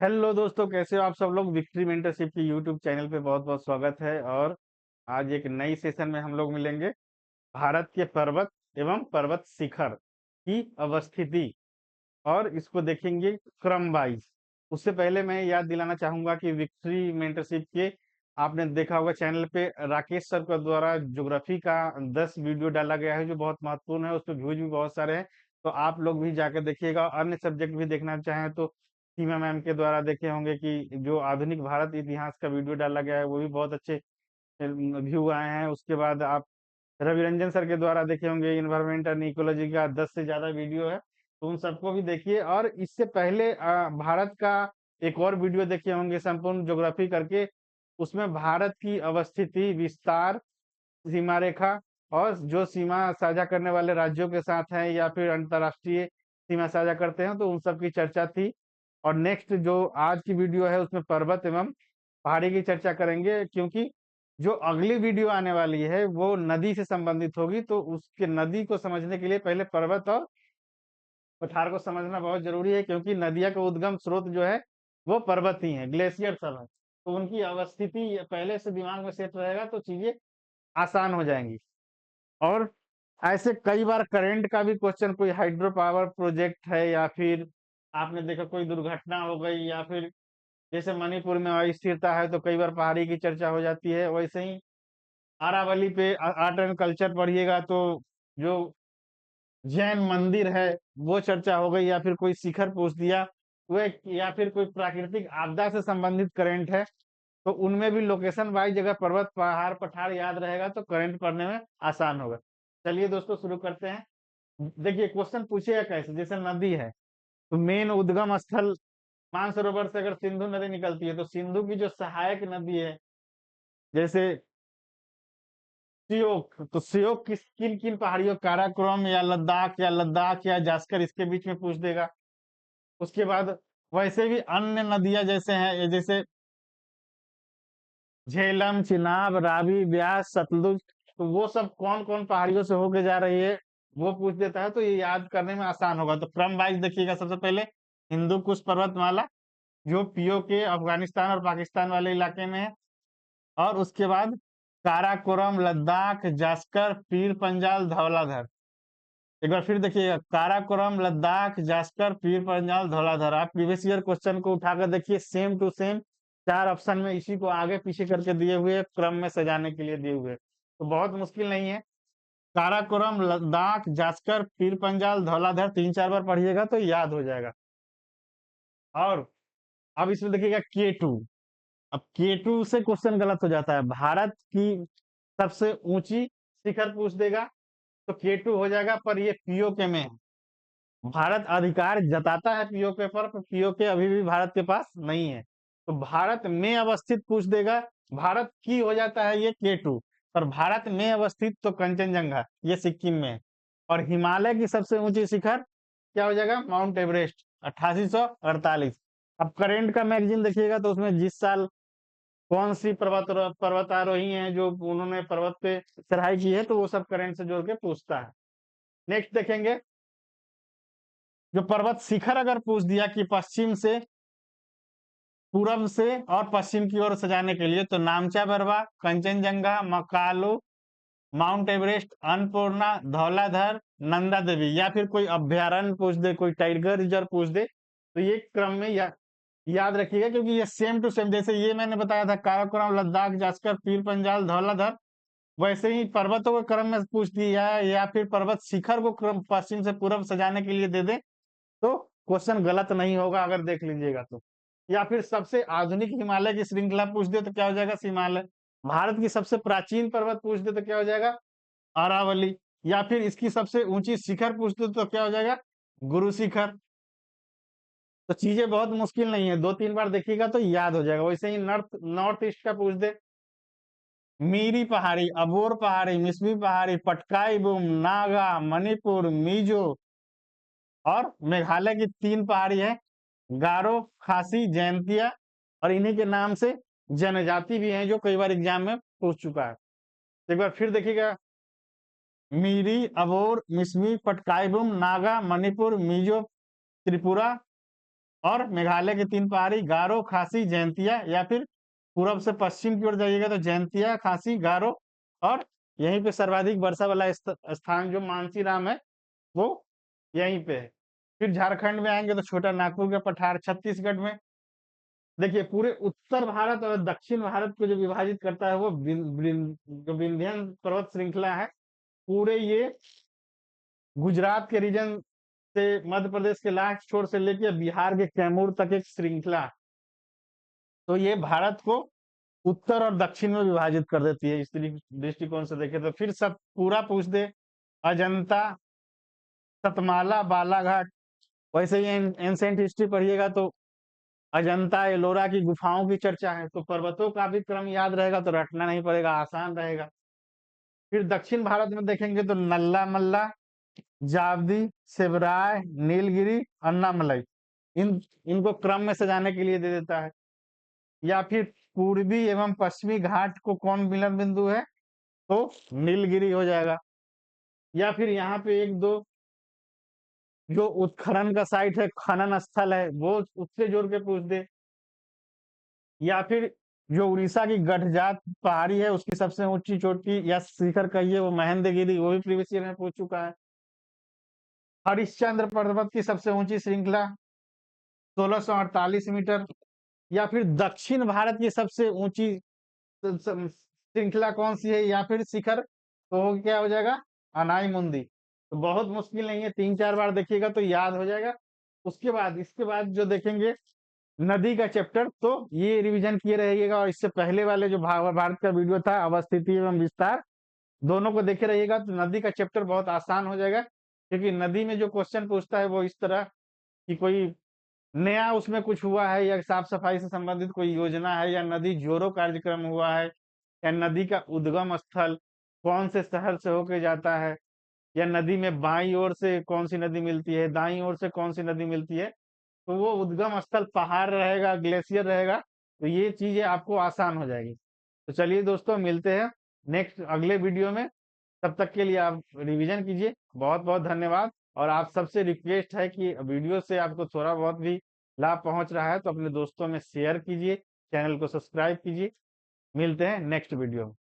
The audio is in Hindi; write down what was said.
हेलो दोस्तों, कैसे हो आप सब लोग। विक्ट्री मेंटरशिप के यूट्यूब चैनल पे बहुत बहुत स्वागत है। और आज एक नई सेशन में हम लोग मिलेंगे। भारत के पर्वत एवं पर्वत शिखर की अवस्थिति और इसको देखेंगे क्रम वाइज। उससे पहले मैं याद दिलाना चाहूंगा कि विक्ट्री मेंटरशिप के आपने देखा होगा चैनल पे राकेश सर के द्वारा ज्योग्राफी का 10 वीडियो डाला गया है जो बहुत महत्वपूर्ण है। उस पर व्यूज भी बहुत सारे हैं, तो आप लोग भी जाकर देखिएगा। अन्य सब्जेक्ट भी देखना चाहें तो सीमा मैम के द्वारा देखे होंगे कि जो आधुनिक भारत इतिहास का वीडियो डाला गया है वो भी बहुत अच्छे व्यू आए हैं। उसके बाद आप रवि रंजन सर के द्वारा देखे होंगे इन्वायरमेंट एंड इकोलॉजी का 10 से ज्यादा वीडियो है, तो उन सबको भी देखिए। और इससे पहले भारत का एक और वीडियो देखे होंगे संपूर्ण ज्योग्राफी करके। उसमें भारत की अवस्थिति, विस्तार, सीमा रेखा और जो सीमा साझा करने वाले राज्यों के साथ हैं या फिर अंतरराष्ट्रीय सीमा साझा करते हैं, तो उन सब की चर्चा थी। और नेक्स्ट जो आज की वीडियो है उसमें पर्वत एवं पहाड़ी की चर्चा करेंगे, क्योंकि जो अगली वीडियो आने वाली है वो नदी से संबंधित होगी। तो उसके नदी को समझने के लिए पहले पर्वत और पठार को समझना बहुत जरूरी है, क्योंकि नदिया का उद्गम स्रोत जो है वो पर्वत ही है, ग्लेशियर सब है। तो उनकी अवस्थिति पहले से दिमाग में सेट रहेगा तो चीजें आसान हो जाएंगी। और ऐसे कई बार करंट का भी क्वेश्चन, कोई हाइड्रो पावर प्रोजेक्ट है या फिर आपने देखा कोई दुर्घटना हो गई या फिर जैसे मणिपुर में अस्थिरता है तो कई बार पहाड़ी की चर्चा हो जाती है। वैसे ही अरावली पे आर्ट एंड कल्चर पढ़िएगा तो जो जैन मंदिर है वो चर्चा हो गई, या फिर कोई शिखर पूछ दिया वो या फिर कोई प्राकृतिक आपदा से संबंधित करंट है, तो उनमें भी लोकेशन वाइज अगर पर्वत पहाड़ पठार याद रहेगा तो करंट पढ़ने में आसान होगा। चलिए दोस्तों शुरू करते हैं। देखिए क्वेश्चन पूछेगा कैसे, जैसे नदी है तो मेन उद्गम स्थल मानसरोवर से अगर सिंधु नदी निकलती है तो सिंधु की जो सहायक नदी है जैसे सियोक, तो सियोक किस किन किन पहाड़ियों, काराकोरम या लद्दाख या जास्कर, इसके बीच में पूछ देगा। उसके बाद वैसे भी अन्य नदियां जैसे हैं, जैसे झेलम, चिनाब, रावी, ब्यास, सतलुज, तो वो सब कौन कौन पहाड़ियों से होके जा रही है वो पूछ देता है, तो ये याद करने में आसान होगा। तो क्रम वाइज देखिएगा, सबसे पहले हिंदू कुश पर्वतमाला जो पीओके अफगानिस्तान और पाकिस्तान वाले इलाके में है। और उसके बाद काराकोरम, लद्दाख, जास्कर, पीर पंजाल, धौलाधर। एक बार फिर देखिएगा, काराकोरम, लद्दाख, जास्कर, पीर पंजाल, धौलाधर। आप प्रीवियस ईयर क्वेश्चन को उठाकर देखिए, सेम टू सेम चार ऑप्शन में इसी को आगे पीछे करके दिए हुए, क्रम में सजाने के लिए दिए हुए, तो बहुत मुश्किल नहीं है। काराकोरम, लद्दाख, जास्कर, पीर पंजाल, धौलाधर तीन चार बार पढ़िएगा तो याद हो जाएगा। और अब इसमें देखिएगा K2। अब K2 से क्वेश्चन गलत हो जाता है, भारत की सबसे ऊंची शिखर पूछ देगा तो K2 हो जाएगा, पर ये पीओके में है। भारत अधिकार जताता है पीओके पर पीओके अभी भी भारत के पास नहीं है। तो भारत में अवस्थित पूछ देगा, भारत की हो जाता है ये K2, पर भारत में अवस्थित तो कंचनजंगा ये सिक्किम में है। और हिमालय की सबसे ऊंची शिखर क्या हो जाएगा, माउंट एवरेस्ट 8848। अब करेंट का मैगजीन देखिएगा तो उसमें जिस साल कौन सी पर्वतारोही है जो उन्होंने पर्वत पे चढ़ाई की है, तो वो सब करंट से जोड़ के पूछता है। नेक्स्ट देखेंगे, जो पर्वत शिखर अगर पूछ दिया कि पश्चिम से, पूरब से और पश्चिम की ओर सजाने के लिए, तो नामचा बरवा, कंचनजंगा, मकालू, माउंट एवरेस्ट, अन्नपूर्णा, धौलाधर, नंदा देवी, या फिर कोई अभ्यारण्य पूछ दे, कोई टाइगर रिजर्व पूछ दे, तो ये क्रम में याद रखिएगा, क्योंकि ये सेम टू सेम जैसे ये मैंने बताया था काराकोरम, लद्दाख, जास्कर, पीर पंजाल, धौलाधर, वैसे ही पर्वतों के क्रम में पूछ दिया है, या फिर पर्वत शिखर को क्रम पश्चिम से पूर्व सजाने के लिए दे दे तो क्वेश्चन गलत नहीं होगा अगर देख लीजिएगा तो। या फिर सबसे आधुनिक हिमालय की श्रृंखला पूछ दे तो क्या हो जाएगा, हिमालय। भारत की सबसे प्राचीन पर्वत पूछ दे तो क्या हो जाएगा, अरावली। या फिर इसकी सबसे ऊंची शिखर पूछ दे तो क्या हो जाएगा, गुरु शिखर। तो चीजें बहुत मुश्किल नहीं है, दो तीन बार देखिएगा तो याद हो जाएगा। वैसे ही नॉर्थ नॉर्थ ईस्ट का पूछ दे, मीरी पहाड़ी, अबोर पहाड़ी, मिसमी पहाड़ी, पटकाई बूम, नागा, मणिपुर, मिजो और मेघालय की तीन पहाड़ी है, गारो, खासी, जयंतिया। और इन्हीं के नाम से जनजाति भी हैं जो कई बार एग्जाम में पूछ चुका है। एक बार फिर देखिएगा, मीरी, अबोर, मिसमी, पटकाई बूम, नागा, मणिपुर, मिजो, त्रिपुरा और मेघालय की 3 पहाड़ी गारो, खासी, जैंतिया, या फिर पूरब से पश्चिम की ओर जाइएगा तो जैंतिया, खासी, गारो, और यहीं पे सर्वाधिक वर्षा वाला स्थान जो मानसीराम है वो यहीं पे है। फिर झारखंड में आएंगे तो छोटा नागपुर का पठार, छत्तीसगढ़ में देखिए पूरे उत्तर भारत और दक्षिण भारत को जो विभाजित करता है वो जो विंध्यन पर्वत श्रृंखला है, पूरे ये गुजरात के रीजन से मध्य प्रदेश के लास्ट छोर से लेके बिहार के कैमूर तक एक श्रृंखला है। तो ये भारत को उत्तर और दक्षिण में विभाजित कर देती है। इस दृष्टिकोण से देखे तो फिर सब पूरा पूछ दे, अजंता, सतमाला, बालाघाट, वैसे ही एंसेंट हिस्ट्री पढ़िएगा तो अजंता एलोरा की गुफाओं की चर्चा है, तो पर्वतों का भी क्रम याद रहेगा तो रटना नहीं पड़ेगा, आसान रहेगा। फिर दक्षिण भारत में देखेंगे तो नल्ला मल्ला, जावदी, सेबराय, नीलगिरी, अन्नामलई, इन इनको क्रम में सजाने के लिए दे देता है। या फिर पूर्वी एवं पश्चिमी घाट को कौन मिलन बिंदु है, तो नीलगिरी हो जाएगा। या फिर यहाँ पे एक दो जो उत्खनन का साइट है, खनन स्थल है, वो उससे जोड़ के पूछ दे। या फिर जो उड़ीसा की गढ़जात पहाड़ी है उसकी सबसे ऊंची चोटी या शिखर कहिए वो महेंद्रगिरी, वो भी प्रीवियस ईयर में पूछ चुका है। हरिश्चंद्र पर्वत की सबसे ऊंची श्रृंखला 1648 मीटर। या फिर दक्षिण भारत की सबसे ऊंची श्रृंखला कौन सी है या फिर शिखर, तो वो क्या हो जाएगा, अनाई मुंदी। तो बहुत मुश्किल नहीं है, 3-4 बार देखिएगा तो याद हो जाएगा। उसके बाद इसके बाद जो देखेंगे नदी का चैप्टर, तो ये रिवीजन किए रहिएगा, और इससे पहले वाले जो भारत का वीडियो था अवस्थिति एवं विस्तार, दोनों को देखे रहिएगा तो नदी का चैप्टर बहुत आसान हो जाएगा। क्योंकि नदी में जो क्वेश्चन पूछता है वो इस तरह कि कोई नया उसमें कुछ हुआ है, या साफ सफाई से संबंधित कोई योजना है, या नदी जोड़ो कार्यक्रम हुआ है, या नदी का उद्गम स्थल कौन से शहर से होके जाता है, या नदी में बाईं ओर से कौन सी नदी मिलती है, दाईं ओर से कौन सी नदी मिलती है, तो वो उद्गम स्थल पहाड़ रहेगा, ग्लेशियर रहेगा, तो ये चीजें आपको आसान हो जाएगी। तो चलिए दोस्तों, मिलते हैं नेक्स्ट अगले वीडियो में। तब तक के लिए आप रिवीजन कीजिए। बहुत बहुत धन्यवाद। और आप सबसे रिक्वेस्ट है कि वीडियो से आपको थोड़ा बहुत भी लाभ पहुंच रहा है तो अपने दोस्तों में शेयर कीजिए, चैनल को सब्सक्राइब कीजिए। मिलते हैं नेक्स्ट वीडियो में।